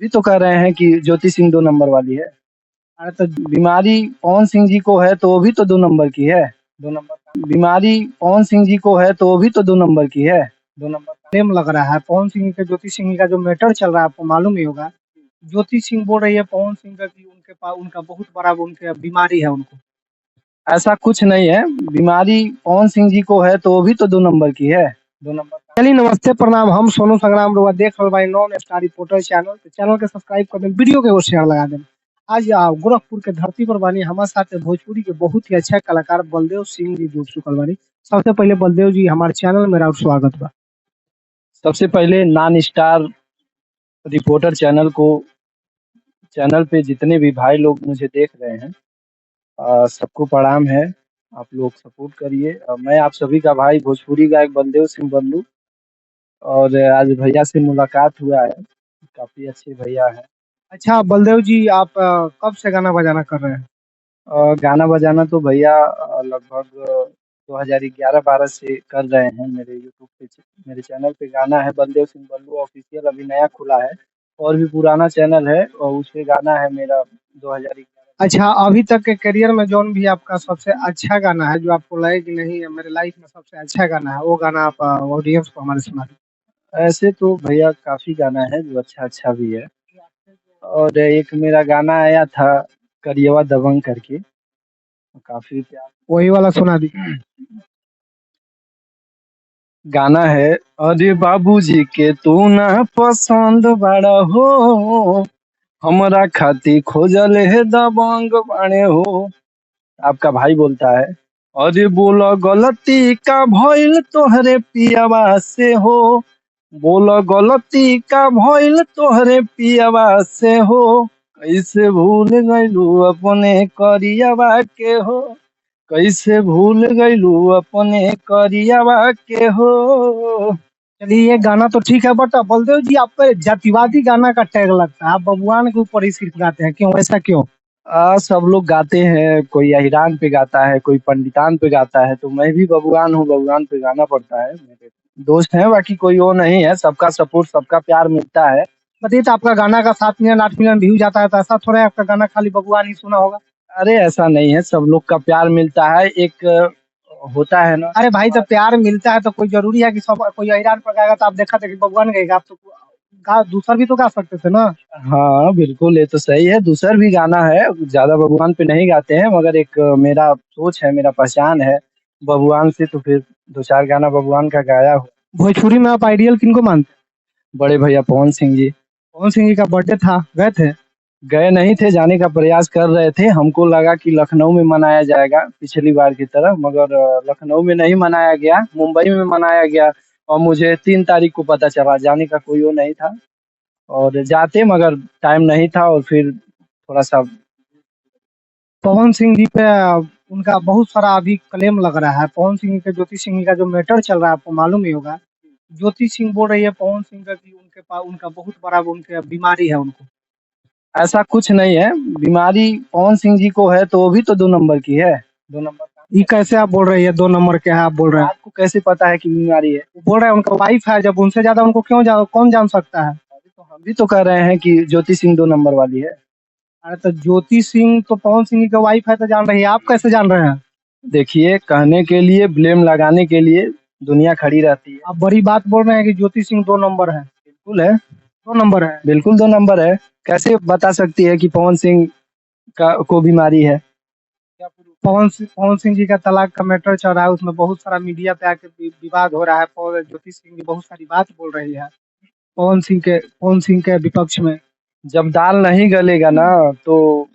भी तो कह रहे हैं कि ज्योति सिंह 2 नंबर वाली है। अरे तो बीमारी पवन सिंह जी को है तो वो भी तो 2 नंबर की है। 2 नंबर का बीमारी पवन सिंह जी को है तो वो भी तो 2 नंबर की है। 2 नंबर का सेम लग रहा है। पवन सिंह का ज्योति सिंह का जो मैटर चल रहा है आपको मालूम ही होगा। ज्योति सिंह बोल रही है पवन सिंह का कि उनके पास उनका बहुत बड़ा उनके बीमारी है उनको। ऐसा कुछ नहीं है। बीमारी पवन सिंह जी को है तो वो भी तो 2 नंबर की है। 2 नंबर का चलिए नमस्ते प्रणाम, हम सोनू संग्राम रुआ देख रहे भाई नॉन स्टार रिपोर्टर चैनल। तो चैनल के सब्सक्राइब कर दें, वीडियो के वो शेयर लगा दें। आज गोरखपुर के धरती पर बानी हमारे साथ है भोजपुरी के बहुत ही अच्छा कलाकार बलदेव सिंह जी जुड़ चुकल बानी। सबसे पहले बलदेव जी हमारे चैनल में मेरा स्वागत बा। सबसे पहले नॉन स्टार रिपोर्टर चैनल पे जितने भी भाई लोग मुझे देख रहे हैं सबको प्रणाम है। आप लोग सपोर्ट करिए। मैं आप सभी का भाई भोजपुरी गायक बलदेव सिंह बल्लू। और आज भैया से मुलाकात हुआ है। काफी अच्छे भैया हैं। अच्छा बलदेव जी, आप कब से गाना बजाना कर रहे हैं? गाना बजाना तो भैया लगभग 2011-12 से कर रहे हैं। मेरे यूट्यूब पे मेरे चैनल पे गाना है बलदेव सिंह बल्लू ऑफिशियल, अभी नया खुला है। और भी पुराना चैनल है और उस पे गाना है मेरा 2011। अच्छा, अभी तक के करियर में जौन भी आपका सबसे अच्छा गाना है जो आपको लगे कि नहीं मेरे लाइफ में सबसे अच्छा गाना है, वो गाना आप ऑडियंस को हमारे सुना दें। ऐसे तो भैया काफी गाना है जो अच्छा अच्छा भी है। और एक मेरा गाना आया था करियवा दबंग करके, काफी प्यार वही वाला सुना दी। गाना है। अरे बाबूजी के तू ना पसंद बड़ा हो, हमरा खाती खोजल है दबंग बाड़े हो। आपका भाई बोलता है अरे बोलो गलती का भइल तोहरे पियावा से हो, बोलो गलती का भइल तोहरे पियावा से हो, कैसे भूल गइलू अपने करियावा के हो, कैसे भूल गइलू अपने करियावा के हो। चलिए ये गाना तो ठीक है, बट बलदेव जी आपका जातिवादी गाना का टैग लगता है, आप बबुआन के ऊपर ही सिर्फ गाते हैं, क्यों ऐसा क्यों? सब लोग गाते हैं, कोई अहिरान पे गाता है, कोई पंडितान पे गाता है, तो मैं भी बबुआन हूँ, बबुआन पे गाना पड़ता है। मेरे दोस्त हैं, बाकी कोई वो नहीं है। सबका सपोर्ट सबका प्यार मिलता है। बताइए, तो आपका गाना का 7 मिलियन 8 मिलियन व्यू जाता है, तो ऐसा थोड़ा है आपका गाना खाली बबुआन ही सुना होगा। अरे ऐसा नहीं है, सब लोग का प्यार मिलता है। एक होता है ना। अरे भाई, तो प्यार मिलता है तो कोई जरूरी है कि सब कोई ईरान पर गाएगा तो आप देखा था कि भगवान गाएगा, आप तो दूसरा भी तो गा सकते थे ना। हाँ बिल्कुल, ये तो सही है। दूसर भी गाना है, ज्यादा बबुआन पे नहीं गाते हैं, मगर एक मेरा सोच है, मेरा पहचान है बबुआन से, तो फिर 2-4 गाना बबुआन का गाया हूँ। भोजपुरी में आप आइडियल किनको मानते हैं? बड़े भैया पवन सिंह जी। पवन सिंह जी का बर्थडे था, गए थे? गए नहीं थे, जाने का प्रयास कर रहे थे। हमको लगा कि लखनऊ में मनाया जाएगा पिछली बार की तरह, मगर लखनऊ में नहीं मनाया गया, मुंबई में मनाया गया। और मुझे 3 तारीख को पता चला, जाने का कोई वो नहीं था और जाते, मगर टाइम नहीं था और फिर थोड़ा सा। पवन सिंह जी पे उनका बहुत सारा अभी क्लेम लग रहा है। पवन सिंह के ज्योति सिंह का जो मैटर चल रहा है आपको मालूम ही होगा। ज्योति सिंह बोल रही है पवन सिंह का कि उनके पास उनका बहुत बड़ा उनके बीमारी है उनको। ऐसा कुछ नहीं है। बीमारी पवन सिंह जी को है तो वो भी तो 2 नंबर की है। 2 नंबर का ये कैसे आप बोल रही है 2 नंबर के है आप बोल रहे हैं? आपको कैसे पता है कि बीमारी है? वो बोल रहे हैं उनका वाइफ है, जब उनसे ज्यादा उनको कौन जान सकता है? अभी तो हम भी तो कह रहे हैं कि ज्योति सिंह 2 नंबर वाली है। अरे तो ज्योति सिंह तो पवन सिंह की वाइफ है तो जान रही है, आप कैसे जान रहे हैं? देखिए, कहने के लिए, ब्लेम लगाने के लिए दुनिया खड़ी रहती है। आप बड़ी बात बोल रहे हैं कि ज्योति सिंह 2 नंबर है। बिल्कुल है। 2 नंबर है। बिल्कुल 2 नंबर है। कैसे बता सकती है कि पवन सिंह का को बीमारी है? पवन सिंह जी का तलाक का मैटर चल रहा है, उसमें बहुत सारा मीडिया पे आके विवाद हो रहा है। ज्योति सिंह जी बहुत सारी बात बोल रही है पवन सिंह के विपक्ष में। जब दाल नहीं गलेगा ना, तो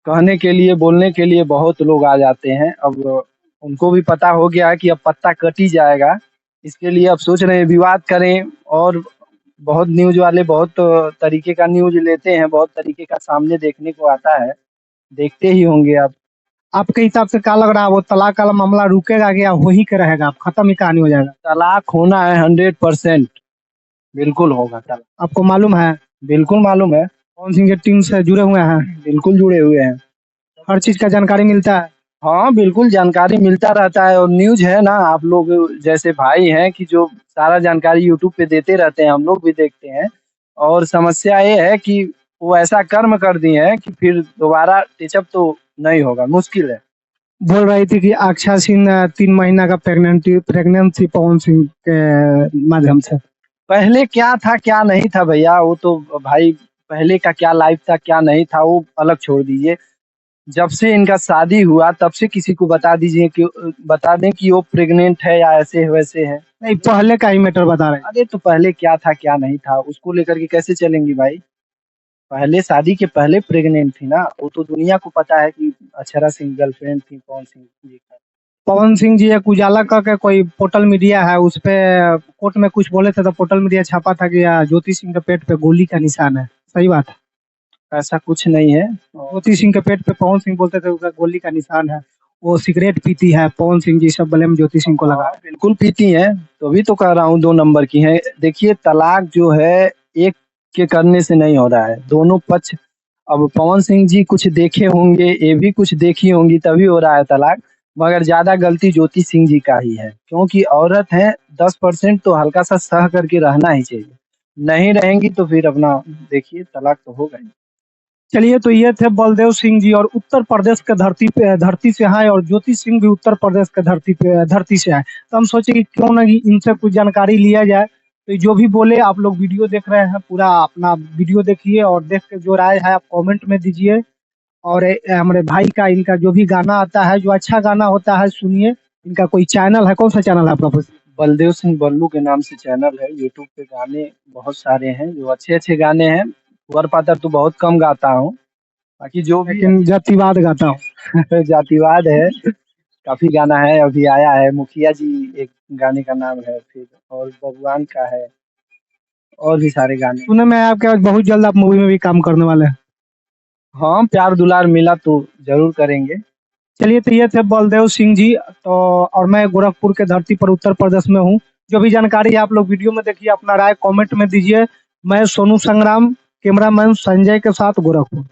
कहने के लिए, बोलने के लिए बहुत लोग आ जाते हैं। अब उनको भी पता हो गया है कि अब पत्ता कट ही जाएगा। इसके लिए अब सोच रहे हैं विवाद करें। और बहुत न्यूज़ वाले बहुत तरीके का न्यूज़ लेते हैं, बहुत तरीके का सामने देखने को आता है। देखते ही होंगे आप। आपके हिसाब से क्या लग रहा है, वो तलाक वाला मामला रुकेगा या वही के रहेगा, अब खत्म ही कहानी हो जाएगा? तलाक होना है 100%। बिल्कुल होगा तलाक। आपको मालूम है? बिल्कुल मालूम है। पवन सिंह के टीम से जुड़े हुए हैं, बिल्कुल जुड़े हुए हैं। हर चीज का जानकारी मिलता है। हाँ बिल्कुल, जानकारी मिलता रहता है। और न्यूज़ है ना, आप लोग जैसे भाई हैं कि जो सारा जानकारी यूट्यूब पे देते रहते हैं, हम लोग भी देखते हैं। और समस्या ये है कि वो ऐसा कर्म कर दिए हैं कि फिर दोबारा टिचअप तो नहीं होगा, मुश्किल है। बोल रही थी कि अक्षा सिंह 3 महीना का प्रेग्नेंट थी पवन सिंह के माध्यम से। पहले क्या था क्या नहीं था भैया, वो तो भाई पहले का क्या लाइफ था क्या नहीं था वो अलग छोड़ दीजिए। जब से इनका शादी हुआ तब से किसी को बता दीजिए कि बता दें कि वो प्रेग्नेंट है या ऐसे है वैसे है। नहीं, पहले का ही मैटर बता रहे हैं। अरे तो पहले क्या था क्या नहीं था उसको लेकर के कैसे चलेंगी भाई। पहले शादी के पहले प्रेग्नेंट थी ना, वो तो दुनिया को पता है कि अक्षरा सिंह गर्लफ्रेंड थी पवन सिंह जी का। पवन सिंह जी एक उजाला का कोई पोर्टल मीडिया है, उस पे कोर्ट में कुछ बोले थे तो पोर्टल मीडिया छापा था कि ज्योति सिंह के पेट पे गोली का निशान है, सही बात है? ऐसा कुछ नहीं है। ज्योति सिंह के पेट पे पवन सिंह बोलते थे उसका गोली का निशान है, वो सिगरेट पीती है, पवन सिंह जी सब ब्लेम ज्योति सिंह को लगा। हाँ, बिल्कुल पीती हैं, तो भी तो कह रहा हूँ 2 नंबर की हैं। देखिए तलाक जो है एक के करने से नहीं हो रहा है, दोनों पक्ष। अब पवन सिंह जी कुछ देखे होंगे, ये भी कुछ देखी होंगी, तभी हो रहा है तलाक। मगर ज्यादा गलती ज्योति सिंह जी का ही है, क्योंकि औरत है, 10% तो हल्का सा सह करके रहना ही चाहिए। नहीं रहेंगी तो फिर अपना देखिए तलाक तो होगा ही। चलिए, तो ये थे बलदेव सिंह जी, और उत्तर प्रदेश के धरती से आए, और ज्योति सिंह भी उत्तर प्रदेश के धरती से आए। तो हम सोचे कि क्यों ना कि इनसे कुछ जानकारी लिया जाए। तो जो भी बोले, आप लोग वीडियो देख रहे हैं, पूरा अपना वीडियो देखिए और देख के जो राय है आप कमेंट में दीजिए। और हमारे भाई का, इनका जो भी गाना आता है, जो अच्छा गाना होता है सुनिए। इनका कोई चैनल है, कौन सा चैनल है आपका? बलदेव सिंह बल्लू के नाम से चैनल है, यूट्यूब पे गाने बहुत सारे हैं जो अच्छे अच्छे गाने हैं। वर पातर तो बहुत कम गाता हूँ, बाकी जो भी लेकिन जातिवाद गाता हूँ। जातिवाद है, काफी गाना है अभी आया है। मुखिया जी एक गाने का नाम है, फिर और भगवान का है, और भी सारे गाने। सुने में आपके आज बहुत जल्द आप मूवी में भी काम करने वाले हैं। हाँ, प्यार दुलार मिला तो जरूर करेंगे। चलिए, तो ये थे बलदेव सिंह जी। तो और मैं गोरखपुर के धरती पर उत्तर प्रदेश में हूँ। जो भी जानकारी है आप लोग वीडियो में देखिए, अपना राय कमेंट में दीजिए। मैं सोनू संग्राम, कैमरामैन संजय के साथ, गोरखपुर।